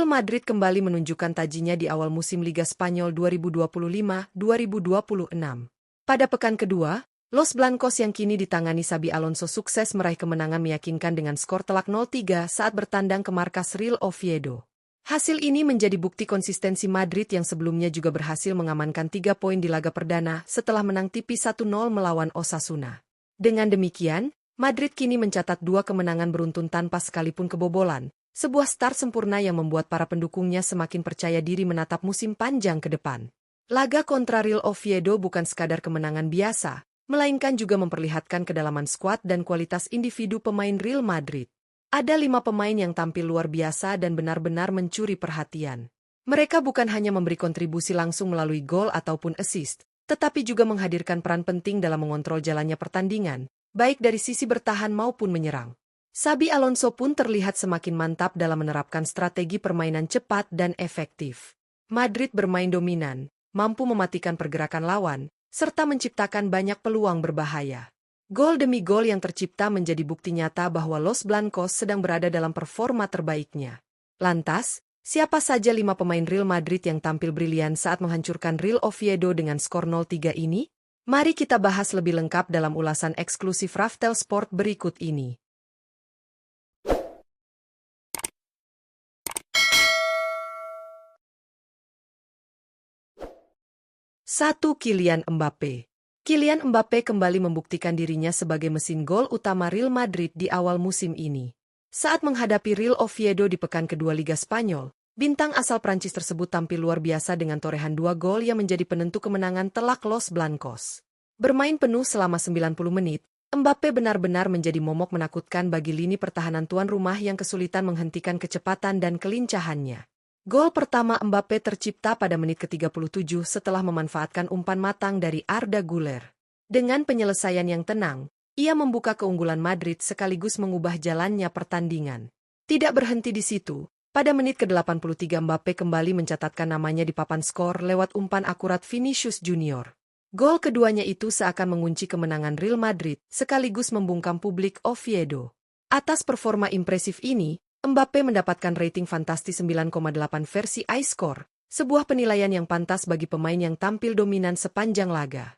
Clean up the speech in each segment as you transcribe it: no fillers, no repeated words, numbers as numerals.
Real Madrid kembali menunjukkan tajinya di awal musim Liga Spanyol 2025-2026. Pada pekan kedua, Los Blancos yang kini ditangani Xabi Alonso sukses meraih kemenangan meyakinkan dengan skor telak 0-3 saat bertandang ke markas Real Oviedo. Hasil ini menjadi bukti konsistensi Madrid yang sebelumnya juga berhasil mengamankan 3 poin di laga perdana setelah menang tipis 1-0 melawan Osasuna. Dengan demikian, Madrid kini mencatat 2 kemenangan beruntun tanpa sekalipun kebobolan, sebuah start sempurna yang membuat para pendukungnya semakin percaya diri menatap musim panjang ke depan. Laga kontra Real Oviedo bukan sekadar kemenangan biasa, melainkan juga memperlihatkan kedalaman skuad dan kualitas individu pemain Real Madrid. Ada 5 pemain yang tampil luar biasa dan benar-benar mencuri perhatian. Mereka bukan hanya memberi kontribusi langsung melalui gol ataupun assist, tetapi juga menghadirkan peran penting dalam mengontrol jalannya pertandingan, baik dari sisi bertahan maupun menyerang. Xabi Alonso pun terlihat semakin mantap dalam menerapkan strategi permainan cepat dan efektif. Madrid bermain dominan, mampu mematikan pergerakan lawan, serta menciptakan banyak peluang berbahaya. Gol demi gol yang tercipta menjadi bukti nyata bahwa Los Blancos sedang berada dalam performa terbaiknya. Lantas, siapa saja 5 pemain Real Madrid yang tampil brilian saat menghancurkan Real Oviedo dengan skor 0-3 ini? Mari kita bahas lebih lengkap dalam ulasan eksklusif Raftel Sport berikut ini. 1. Kylian Mbappé. Kylian Mbappé kembali membuktikan dirinya sebagai mesin gol utama Real Madrid di awal musim ini. Saat menghadapi Real Oviedo di pekan kedua Liga Spanyol, bintang asal Prancis tersebut tampil luar biasa dengan torehan 2 gol yang menjadi penentu kemenangan telak Los Blancos. Bermain penuh selama 90 menit, Mbappé benar-benar menjadi momok menakutkan bagi lini pertahanan tuan rumah yang kesulitan menghentikan kecepatan dan kelincahannya. Gol pertama Mbappé tercipta pada menit ke-37 setelah memanfaatkan umpan matang dari Arda Güler. Dengan penyelesaian yang tenang, ia membuka keunggulan Madrid sekaligus mengubah jalannya pertandingan. Tidak berhenti di situ, pada menit ke-83 Mbappé kembali mencatatkan namanya di papan skor lewat umpan akurat Vinicius Junior. Gol keduanya itu seakan mengunci kemenangan Real Madrid sekaligus membungkam publik Oviedo. Atas performa impresif ini, Mbappé mendapatkan rating fantastis 9,8 versi iScore, sebuah penilaian yang pantas bagi pemain yang tampil dominan sepanjang laga.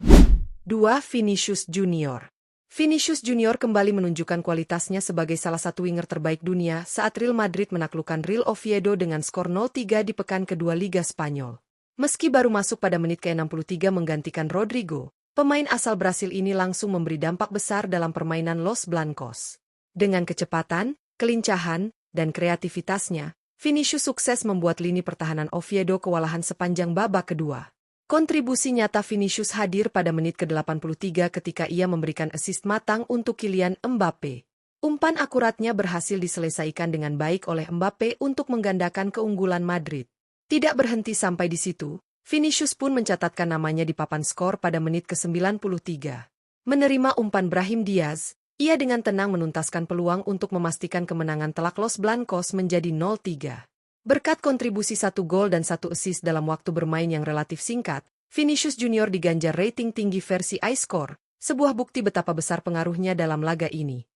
2. Vinicius Junior. Vinicius Junior kembali menunjukkan kualitasnya sebagai salah satu winger terbaik dunia saat Real Madrid menaklukkan Real Oviedo dengan skor 0-3 di pekan kedua Liga Spanyol. Meski baru masuk pada menit ke-63 menggantikan Rodrigo, pemain asal Brasil ini langsung memberi dampak besar dalam permainan Los Blancos. Dengan kecepatan, kelincahan, dan kreativitasnya, Vinicius sukses membuat lini pertahanan Oviedo kewalahan sepanjang babak kedua. Kontribusi nyata Vinicius hadir pada menit ke-83 ketika ia memberikan assist matang untuk Kylian Mbappé. Umpan akuratnya berhasil diselesaikan dengan baik oleh Mbappé untuk menggandakan keunggulan Madrid. Tidak berhenti sampai di situ, Vinicius pun mencatatkan namanya di papan skor pada menit ke-93. Menerima umpan Brahim Diaz, ia dengan tenang menuntaskan peluang untuk memastikan kemenangan telak Los Blancos menjadi 0-3. Berkat kontribusi 1 gol dan 1 assist dalam waktu bermain yang relatif singkat, Vinicius Junior diganjar rating tinggi versi iScore, sebuah bukti betapa besar pengaruhnya dalam laga ini.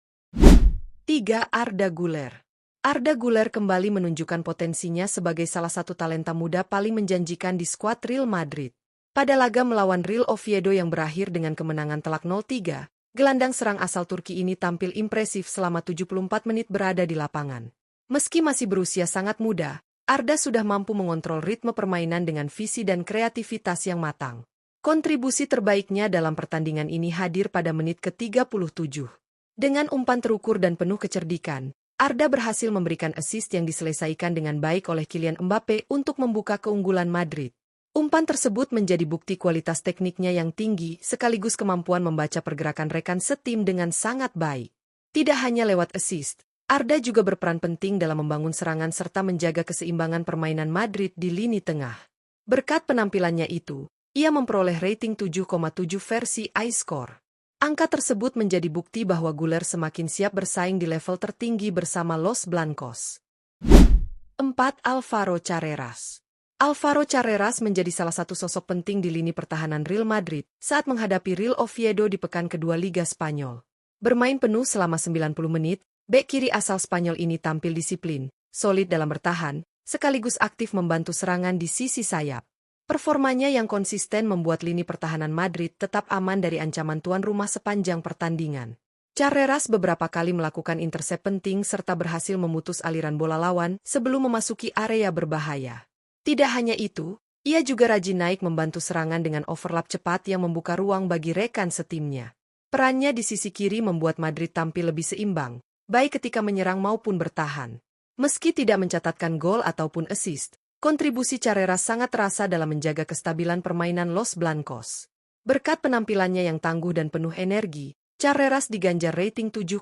3. Arda Güler. Arda Güler kembali menunjukkan potensinya sebagai salah satu talenta muda paling menjanjikan di skuad Real Madrid. Pada laga melawan Real Oviedo yang berakhir dengan kemenangan telak 0-3, gelandang serang asal Turki ini tampil impresif selama 74 menit berada di lapangan. Meski masih berusia sangat muda, Arda sudah mampu mengontrol ritme permainan dengan visi dan kreativitas yang matang. Kontribusi terbaiknya dalam pertandingan ini hadir pada menit ke-37. Dengan umpan terukur dan penuh kecerdikan, Arda berhasil memberikan assist yang diselesaikan dengan baik oleh Kylian Mbappé untuk membuka keunggulan Madrid. Umpan tersebut menjadi bukti kualitas tekniknya yang tinggi sekaligus kemampuan membaca pergerakan rekan setim dengan sangat baik. Tidak hanya lewat assist, Arda juga berperan penting dalam membangun serangan serta menjaga keseimbangan permainan Madrid di lini tengah. Berkat penampilannya itu, ia memperoleh rating 7,7 versi iScore. Angka tersebut menjadi bukti bahwa Güler semakin siap bersaing di level tertinggi bersama Los Blancos. 4. Alvaro Carreras. Alvaro Carreras menjadi salah satu sosok penting di lini pertahanan Real Madrid saat menghadapi Real Oviedo di pekan kedua Liga Spanyol. Bermain penuh selama 90 menit, bek kiri asal Spanyol ini tampil disiplin, solid dalam bertahan, sekaligus aktif membantu serangan di sisi sayap. Performanya yang konsisten membuat lini pertahanan Madrid tetap aman dari ancaman tuan rumah sepanjang pertandingan. Carreras beberapa kali melakukan intercept penting serta berhasil memutus aliran bola lawan sebelum memasuki area berbahaya. Tidak hanya itu, ia juga rajin naik membantu serangan dengan overlap cepat yang membuka ruang bagi rekan setimnya. Perannya di sisi kiri membuat Madrid tampil lebih seimbang, baik ketika menyerang maupun bertahan. Meski tidak mencatatkan gol ataupun assist, kontribusi Carreras sangat terasa dalam menjaga kestabilan permainan Los Blancos. Berkat penampilannya yang tangguh dan penuh energi, Carreras diganjar rating 7,7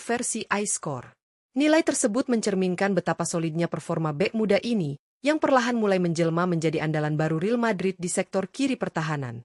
versi iScore. Nilai tersebut mencerminkan betapa solidnya performa bek muda ini, yang perlahan mulai menjelma menjadi andalan baru Real Madrid di sektor kiri pertahanan.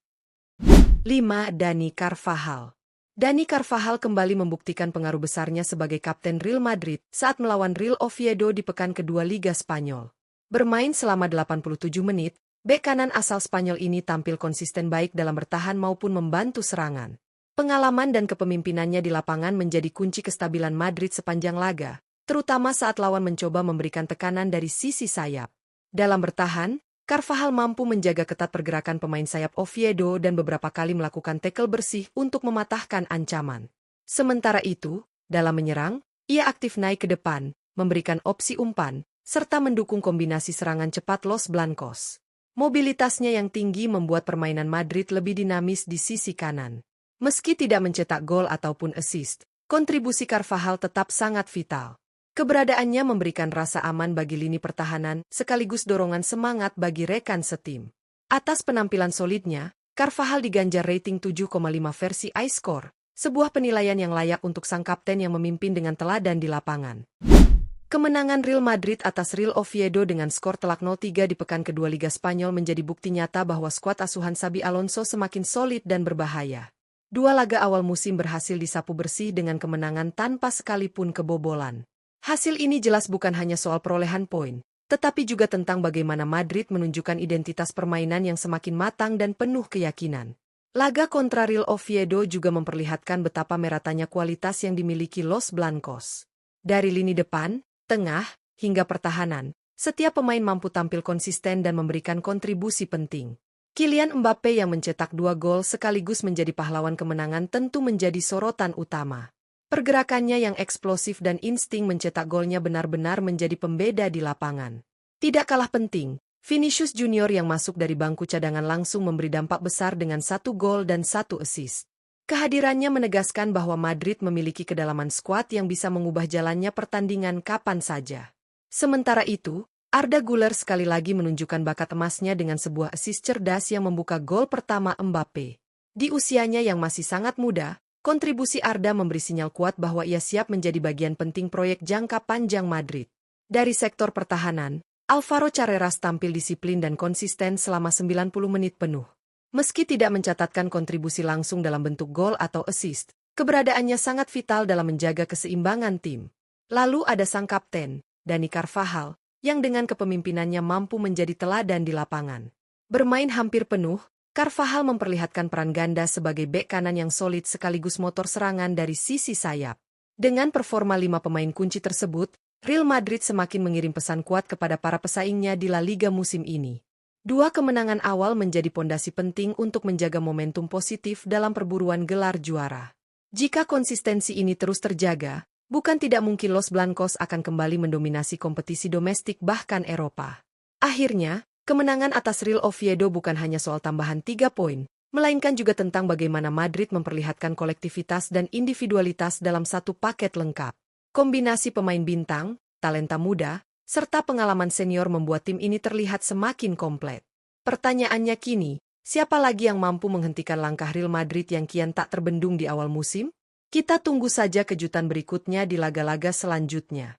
5. Dani Carvajal. Dani Carvajal kembali membuktikan pengaruh besarnya sebagai kapten Real Madrid saat melawan Real Oviedo di pekan kedua Liga Spanyol. Bermain selama 87 menit, bek kanan asal Spanyol ini tampil konsisten baik dalam bertahan maupun membantu serangan. Pengalaman dan kepemimpinannya di lapangan menjadi kunci kestabilan Madrid sepanjang laga, terutama saat lawan mencoba memberikan tekanan dari sisi sayap. Dalam bertahan, Carvajal mampu menjaga ketat pergerakan pemain sayap Oviedo dan beberapa kali melakukan tackle bersih untuk mematahkan ancaman. Sementara itu, dalam menyerang, ia aktif naik ke depan, memberikan opsi umpan, serta mendukung kombinasi serangan cepat Los Blancos. Mobilitasnya yang tinggi membuat permainan Madrid lebih dinamis di sisi kanan. Meski tidak mencetak gol ataupun assist, kontribusi Carvajal tetap sangat vital. Keberadaannya memberikan rasa aman bagi lini pertahanan, sekaligus dorongan semangat bagi rekan setim. Atas penampilan solidnya, Carvajal diganjar rating 7,5 versi iScore, sebuah penilaian yang layak untuk sang kapten yang memimpin dengan teladan di lapangan. Kemenangan Real Madrid atas Real Oviedo dengan skor telak 0-3 di pekan kedua Liga Spanyol menjadi bukti nyata bahwa skuad asuhan Xabi Alonso semakin solid dan berbahaya. Dua laga awal musim berhasil disapu bersih dengan kemenangan tanpa sekalipun kebobolan. Hasil ini jelas bukan hanya soal perolehan poin, tetapi juga tentang bagaimana Madrid menunjukkan identitas permainan yang semakin matang dan penuh keyakinan. Laga kontra Real Oviedo juga memperlihatkan betapa meratanya kualitas yang dimiliki Los Blancos. Dari lini depan, tengah, hingga pertahanan, setiap pemain mampu tampil konsisten dan memberikan kontribusi penting. Kylian Mbappe yang mencetak 2 gol sekaligus menjadi pahlawan kemenangan tentu menjadi sorotan utama. Pergerakannya yang eksplosif dan insting mencetak golnya benar-benar menjadi pembeda di lapangan. Tidak kalah penting, Vinicius Junior yang masuk dari bangku cadangan langsung memberi dampak besar dengan 1 gol dan 1 assist. Kehadirannya menegaskan bahwa Madrid memiliki kedalaman skuad yang bisa mengubah jalannya pertandingan kapan saja. Sementara itu, Arda Güler sekali lagi menunjukkan bakat emasnya dengan sebuah assist cerdas yang membuka gol pertama Mbappe. Di usianya yang masih sangat muda, kontribusi Arda memberi sinyal kuat bahwa ia siap menjadi bagian penting proyek jangka panjang Madrid. Dari sektor pertahanan, Alvaro Carreras tampil disiplin dan konsisten selama 90 menit penuh. Meski tidak mencatatkan kontribusi langsung dalam bentuk gol atau assist, keberadaannya sangat vital dalam menjaga keseimbangan tim. Lalu ada sang kapten, Dani Carvajal, yang dengan kepemimpinannya mampu menjadi teladan di lapangan. Bermain hampir penuh, Carvajal memperlihatkan peran ganda sebagai bek kanan yang solid sekaligus motor serangan dari sisi sayap. Dengan performa 5 pemain kunci tersebut, Real Madrid semakin mengirim pesan kuat kepada para pesaingnya di La Liga musim ini. 2 kemenangan awal menjadi pondasi penting untuk menjaga momentum positif dalam perburuan gelar juara. Jika konsistensi ini terus terjaga, bukan tidak mungkin Los Blancos akan kembali mendominasi kompetisi domestik bahkan Eropa. Akhirnya, kemenangan atas Real Oviedo bukan hanya soal tambahan 3 poin, melainkan juga tentang bagaimana Madrid memperlihatkan kolektivitas dan individualitas dalam satu paket lengkap. Kombinasi pemain bintang, talenta muda, serta pengalaman senior membuat tim ini terlihat semakin komplit. Pertanyaannya kini, siapa lagi yang mampu menghentikan langkah Real Madrid yang kian tak terbendung di awal musim? Kita tunggu saja kejutan berikutnya di laga-laga selanjutnya.